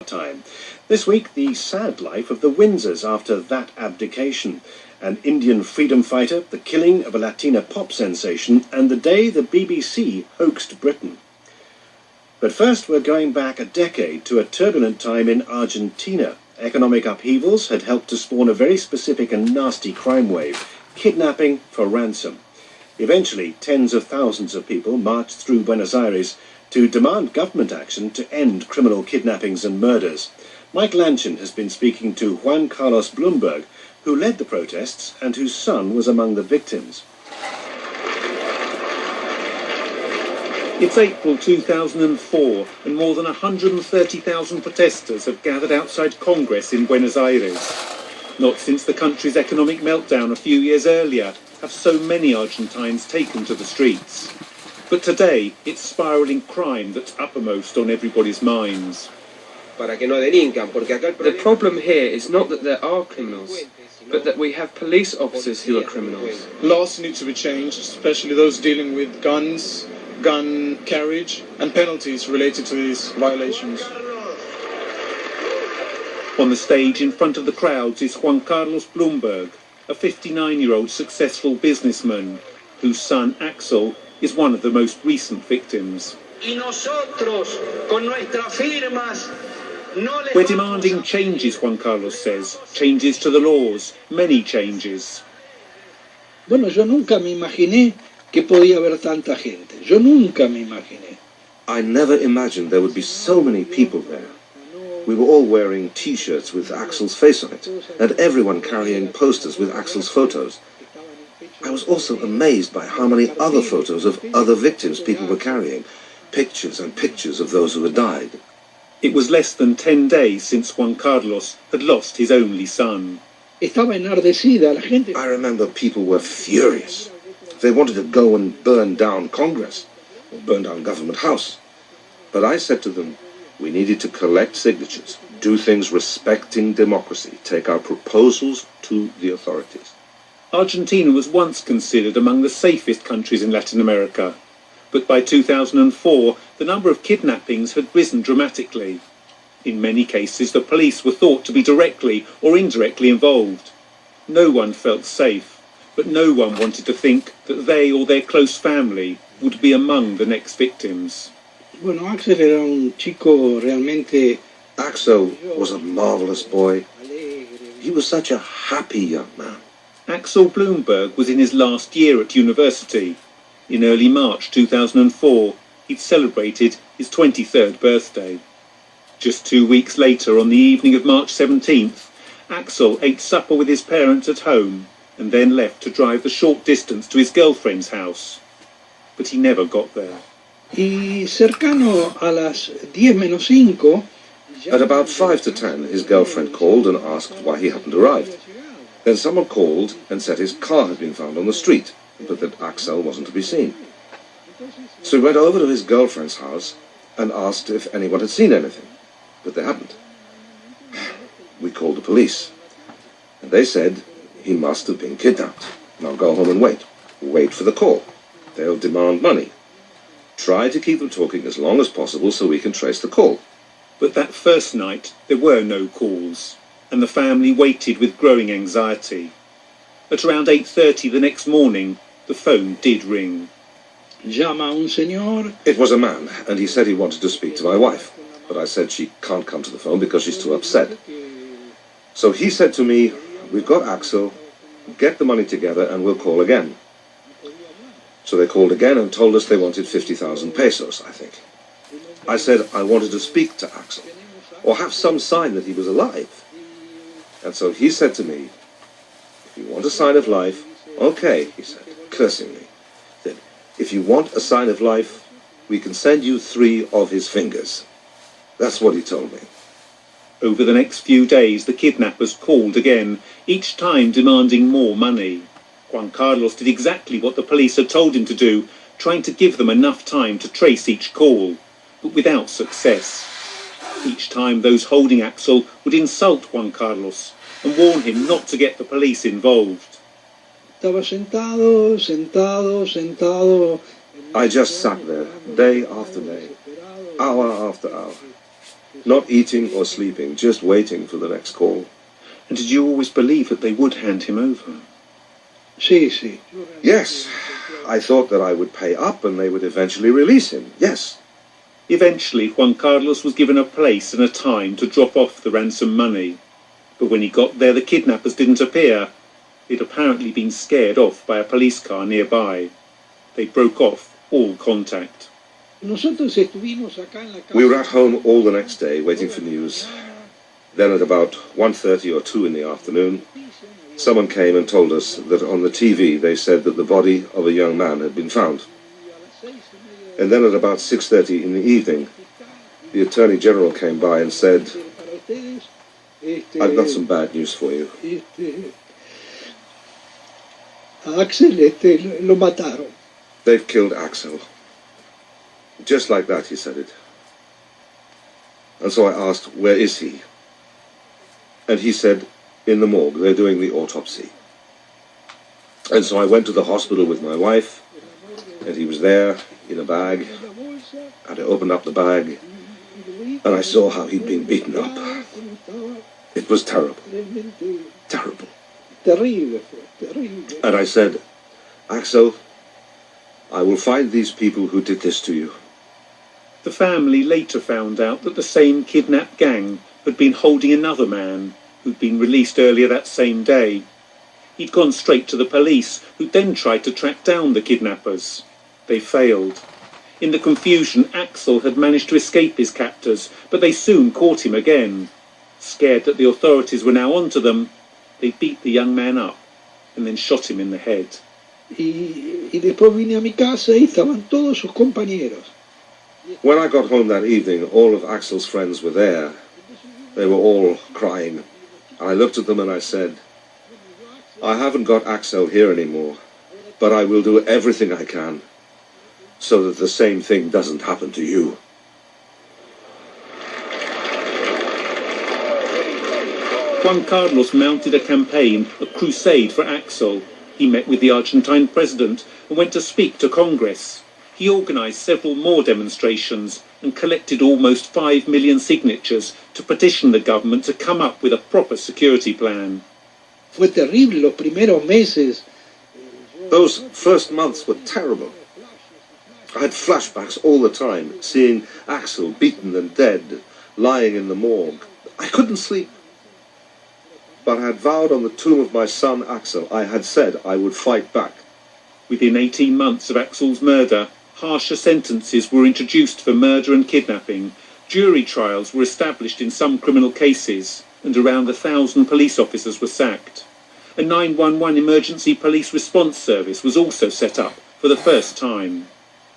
time. This week, the sad life of the Windsors after that abdication. An Indian freedom fighter, the killing of a Latina pop sensation, and the day the BBC hoaxed Britain. But first, we're going back a decade to a turbulent time in Argentina. Economic upheavals had helped to spawn a very specific and nasty crime wave, kidnapping for ransom. Eventually, tens of thousands of people marched through Buenos Aires to demand government action to end criminal kidnappings and murders. Mike Lanchin has been speaking to Juan Carlos Bloomberg, who led the protests and whose son was among the victims. It's April 2004, and more than 130,000 protesters have gathered outside Congress in Buenos Aires. Not since the country's economic meltdown a few years earlier have so many Argentines taken to the streets. But today, it's spiralling crime that's uppermost on everybody's minds. The problem here is not that there are criminals, but that we have police officers who are criminals. Laws need to be changed, especially those dealing with guns, gun carriage, and penalties related to these violations. On the stage in front of the crowds is Juan Carlos Bloomberg, a 59-year-old successful businessman, whose son Axel is one of the most recent victims. We're demanding changes, Juan Carlos says. Changes to the laws. Many changes. Bueno, yo nunca me imaginé que podía haber tanta gente. Yo nunca me imaginé. I never imagined there would be so many people there. We were all wearing T-shirts with Axel's face on it, and everyone carrying posters with Axel's photos. I was also amazed by how many other photos of other victims people were carrying, pictures and pictures of those who had died. It was less than 10 days since Juan Carlos had lost his only son. Estaba enardecida la gente. I remember people were furious. They wanted to go and burn down Congress, or burn down Government House. But I said to them, we needed to collect signatures, do things respecting democracy, take our proposals to the authorities. Argentina was once considered among the safest countries in Latin America. But by 2004, the number of kidnappings had risen dramatically. In many cases, the police were thought to be directly or indirectly involved. No one felt safe, but no one wanted to think that they or their close family would be among the next victims. Bueno, Axel era un chico realmente... Axel was a marvelous boy. He was such a happy young man. Axel Bloomberg was in his last year at university. In early March 2004, he'd celebrated his 23rd birthday. Just 2 weeks later, on the evening of March 17th, Axel ate supper with his parents at home and then left to drive the short distance to his girlfriend's house. But he never got there. Y cercano a las 10 menos 5... At about 5 to 10, his girlfriend called and asked why he hadn't arrived. Then someone called and said his car had been found on the street, but that Axel wasn't to be seen. So he went over to his girlfriend's house and asked if anyone had seen anything, but they hadn't. We called the police, and they said he must have been kidnapped. Now go home and wait. Wait for the call. They'll demand money. Try to keep them talking as long as possible so we can trace the call. But that first night, there were no calls, and the family waited with growing anxiety. At around 8:30 the next morning, the phone did ring. Llama un señor. It was a man, and he said he wanted to speak to my wife. But I said she can't come to the phone because she's too upset. So he said to me, we've got Axel, get the money together and we'll call again. So they called again and told us they wanted 50,000 pesos, I think. I said I wanted to speak to Axel, or have some sign that he was alive. And so he said to me, if you want a sign of life, okay, he said, cursing me. Then, if you want a sign of life, we can send you 3 of his fingers. That's what he told me. Over the next few days, the kidnappers called again, each time demanding more money. Juan Carlos did exactly what the police had told him to do, trying to give them enough time to trace each call, but without success. Each time those holding Axel would insult Juan Carlos and warn him not to get the police involved. Estaba sentado. I just sat there, day after day, hour after hour. Not eating or sleeping, just waiting for the next call. And did you always believe that they would hand him over? Sí, sí. Yes, I thought that I would pay up and they would eventually release him, yes. Eventually, Juan Carlos was given a place and a time to drop off the ransom money. But when he got there, the kidnappers didn't appear. They'd apparently been scared off by a police car nearby. They broke off all contact. We were at home all the next day waiting for news. Then at about 1:30 or 2 in the afternoon, someone came and told us that on the TV they said that the body of a young man had been found. And then at about 6:30 in the evening, the Attorney General came by and said, "I've got some bad news for you." Axel, lo mataron. They've killed Axel. Just like that, he said it. And so I asked, "Where is he?" And he said, "In the morgue, they're doing the autopsy." And so I went to the hospital with my wife, and he was there in a bag, and I opened up the bag, and I saw how he'd been beaten up. It was terrible. Terrible. Terrible. And I said, "Axel, I will find these people who did this to you." The family later found out that the same kidnapped gang had been holding another man who'd been released earlier that same day. He'd gone straight to the police, who then tried to track down the kidnappers. They failed. In the confusion, Axel had managed to escape his captors, but they soon caught him again. Scared that the authorities were now onto them, they beat the young man up and then shot him in the head. Y después vine a mi casa y estaban todos sus compañeros. When I got home that evening, all of Axel's friends were there. They were all crying. I looked at them and I said, "I haven't got Axel here anymore, but I will do everything I can so that the same thing doesn't happen to you." Juan Carlos mounted a campaign, a crusade for Axel. He met with the Argentine president and went to speak to Congress. He organised several more demonstrations and collected almost 5 million signatures to petition the government to come up with a proper security plan. Fue terrible los primeros meses. Those first months were terrible. I had flashbacks all the time, seeing Axel beaten and dead, lying in the morgue. I couldn't sleep. But I had vowed on the tomb of my son Axel, I had said I would fight back. Within 18 months of Axel's murder, harsher sentences were introduced for murder and kidnapping. Jury trials were established in some criminal cases, and around 1,000 police officers were sacked. A 911 emergency police response service was also set up for the first time.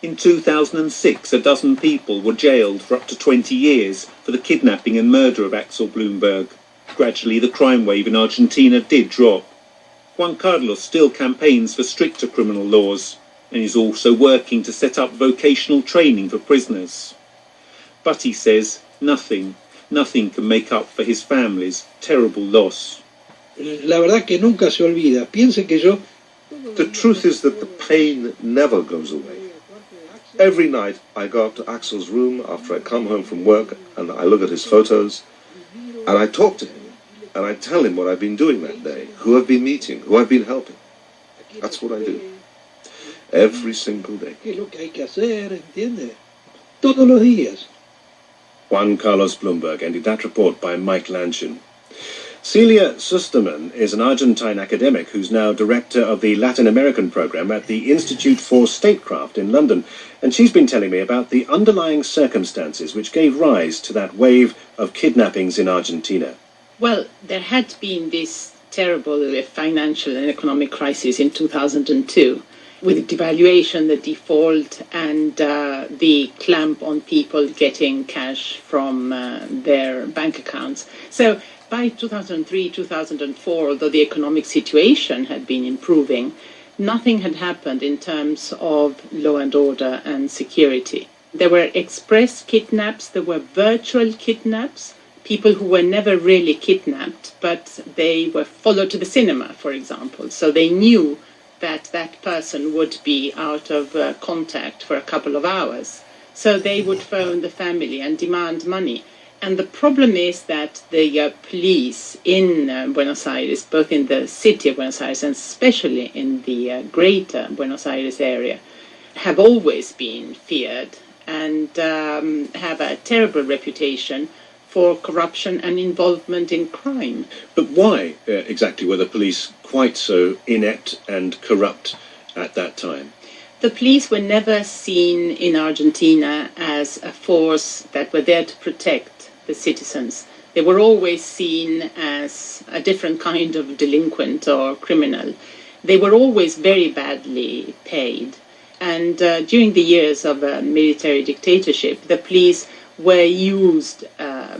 In 2006, a dozen people were jailed for up to 20 years for the kidnapping and murder of Axel Bloomberg. Gradually, the crime wave in Argentina did drop. Juan Carlos still campaigns for stricter criminal laws, and is also working to set up vocational training for prisoners. But he says nothing can make up for his family's terrible loss. La verdad que nunca se olvida. Piense que yo... The truth is that the pain never goes away. Every night I go up to Axel's room after I come home from work and I look at his photos and I talk to him and I tell him what I've been doing that day, who I've been meeting, who I've been helping. That's what I do. Every single day. ¿Qué es lo que hay que hacer? ¿Entiende? Todos los días. Juan Carlos Bloomberg ended that report by Mike Lanshin. Celia Susterman is an Argentine academic who's now director of the Latin American program at the Institute for Statecraft in London, and she's been telling me about the underlying circumstances which gave rise to that wave of kidnappings in Argentina. Well, there had been this terrible financial and economic crisis in 2002, with the devaluation, the default, and the clamp on people getting cash from their bank accounts. So by 2003, 2004, although the economic situation had been improving, nothing had happened in terms of law and order and security. There were express kidnaps, there were virtual kidnaps, people who were never really kidnapped, but they were followed to the cinema, for example. So they knew that that person would be out of contact for a couple of hours. So they would phone the family and demand money. And the problem is that the police in Buenos Aires, both in the city of Buenos Aires and especially in the greater Buenos Aires area, have always been feared and have a terrible reputation for corruption and involvement in crime. But why exactly were the police quite so inept and corrupt at that time? The police were never seen in Argentina as a force that were there to protect the citizens. They were always seen as a different kind of delinquent or criminal. They were always very badly paid. And during the years of a military dictatorship, the police were used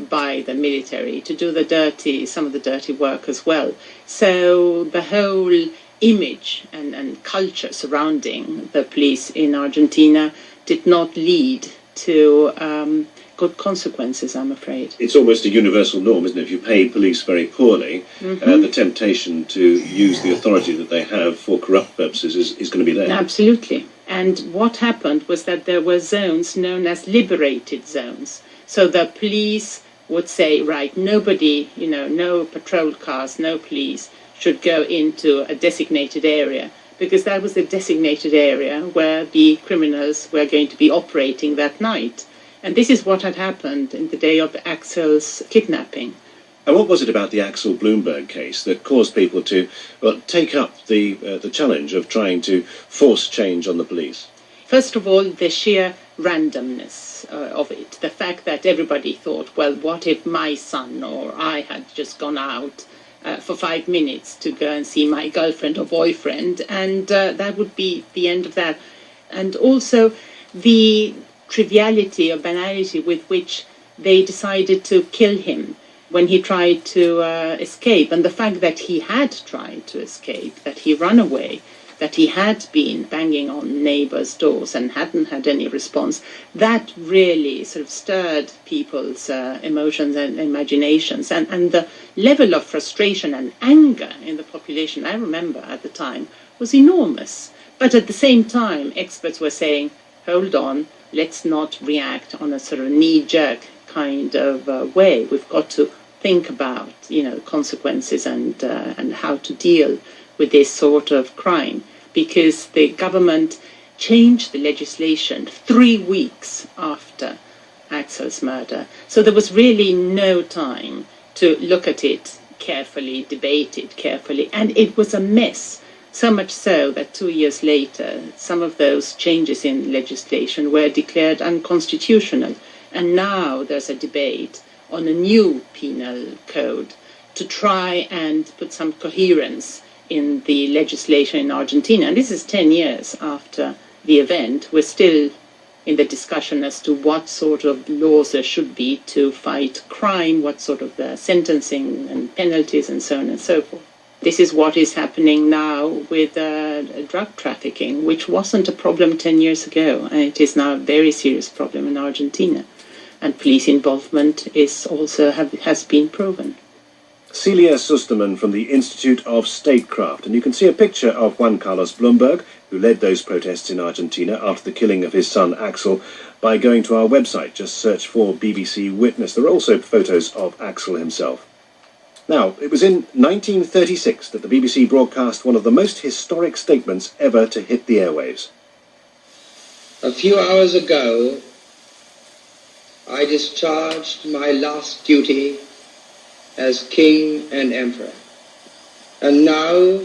by the military to do some of the dirty work as well. So the whole image and culture surrounding the police in Argentina did not lead to good consequences, I'm afraid. It's almost a universal norm, isn't it? If you pay police very poorly, the temptation to use the authority that they have for corrupt purposes is going to be there. Absolutely. And what happened was that there were zones known as liberated zones. So the police would say, right, nobody, no patrol cars, no police should go into a designated area, because that was the designated area where the criminals were going to be operating that night. And this is what had happened in the day of Axel's kidnapping. And what was it about the Axel Bloomberg case that caused people to take up the challenge of trying to force change on the police? First of all, the sheer randomness of it. The fact that everybody thought, well, what if my son or I had just gone out for 5 minutes to go and see my girlfriend or boyfriend, and that would be the end of that. And also the triviality or banality with which they decided to kill him when he tried to escape, and the fact that he had tried to escape, that he ran away, that he had been banging on neighbours' doors and hadn't had any response, that really sort of stirred people's emotions and imaginations. And the level of frustration and anger in the population, I remember at the time, was enormous. But at the same time, experts were saying, hold on, let's not react on a sort of knee-jerk kind of way. We've got to think about, consequences and how to deal with this sort of crime, because the government changed the legislation 3 weeks after Axel's murder. So there was really no time to look at it carefully, debate it carefully, and it was a mess. So much so that 2 years later, some of those changes in legislation were declared unconstitutional. And now there's a debate on a new penal code to try and put some coherence in the legislation in Argentina. And this is 10 years after the event. We're still in the discussion as to what sort of laws there should be to fight crime, what sort of sentencing and penalties and so on and so forth. This is what is happening now with drug trafficking, which wasn't a problem 10 years ago, and it is now a very serious problem in Argentina. And police involvement has been proven. Celia Susterman from the Institute of Statecraft, and you can see a picture of Juan Carlos Bloomberg, who led those protests in Argentina after the killing of his son Axel, by going to our website. Just search for BBC Witness. There are also photos of Axel himself. Now, it was in 1936 that the BBC broadcast one of the most historic statements ever to hit the airwaves. A few hours ago, I discharged my last duty as King and Emperor. And now